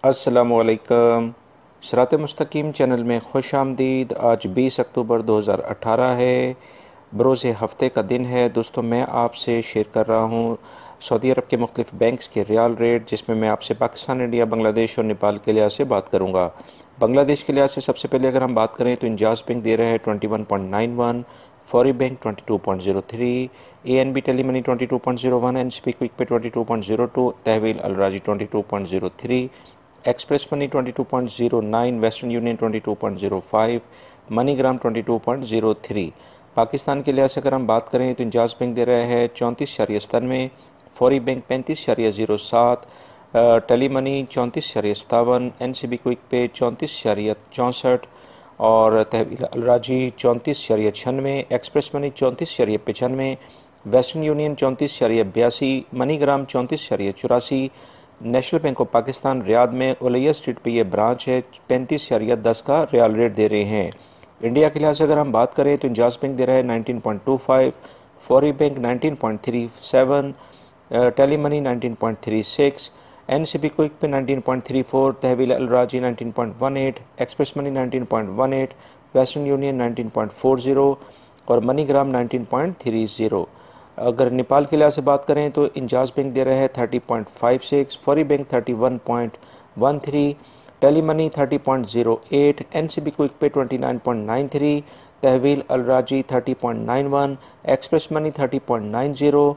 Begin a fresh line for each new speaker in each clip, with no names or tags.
अस्सलामुअलैकुम। सिरात मुस्तकीम चैनल में खुश आमदीद। आज 20 अक्टूबर 2018 है, बरोज़ हफ़्ते का दिन है। दोस्तों, मैं आपसे शेयर कर रहा हूँ सऊदी अरब के मुख्तलिफ़ बैंक्स के रियाल रेट, जिसमें मैं आपसे पाकिस्तान, इंडिया, बांग्लादेश और नेपाल के लिहाज से बात करूँगा। बांग्लादेश के लिहाज से सबसे पहले अगर हम बात करें तो इंजाज़ बैंक दे रहे हैं 21.91, Fawri bank 22.03, ANB telemoney 22.01, NCB quick pay 22.02, Tahweel Al 22.03, express money 22.09, Western Union 22.05, MoneyGram 22.03। Pakistan के लिहाज से अगर हम बात करें तो इंजाज़ बैंक दे रहे हैं 34.97, Fawri bank 35.07, telemoney 34.57, NCB quick pay 34.64 और Tahweel Al 34.96, express money 34.95, Western Union 34.82, MoneyGram 34.84, National Bank of Pakistan Riyadh में उलैया स्ट्रीट पे ये ब्रांच है 35.10 का रियाल रेट दे रहे हैं। इंडिया के लिहाज से अगर हम बात करें तो इंजाज़ बैंक दे रहा है 19.25, Fawri bank 19.37, telemoney 19.36, NCB quick pay 19.34, Tahweel Al 19.18, express money 19.18, Western Union 19.40 और मनीग्राम 19.30। अगर नेपाल के लिहाज से बात करें तो इंजाज़ बैंक दे रहे हैं 30.56, Fawri bank 31.13, telemoney 30.08, NCB quick pay 29.93, Tahweel Al 30.91, express money 30.90,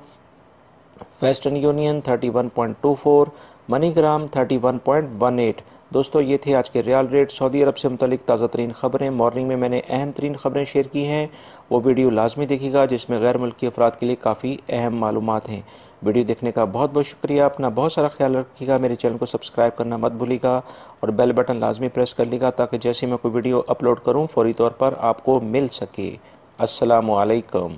Western Union 31.24, MoneyGram 31.18। दोस्तों, ये थे आज के रियाल रेट। सऊदी अरब से मुतलिक ताज़ा तरीन ख़बरें। मॉर्निंग में मैंने अहम तरीन ख़बरें शेयर की हैं, वो वीडियो लाजमी देखिएगा, जिसमें गैर मुल्की अफराद के लिए काफ़ी अहम मालूमात हैं। वीडियो देखने का बहुत बहुत शुक्रिया। अपना बहुत सारा ख्याल रखिएगा। मेरे चैनल को सब्सक्राइब करना मत भूलिएगा और बेल बटन लाजमी प्रेस कर लीजिएगा, ताकि जैसे मैं कोई वीडियो अपलोड करूँ फ़ौरी तौर पर आपको मिल सके। अस्सलामु अलैकुम।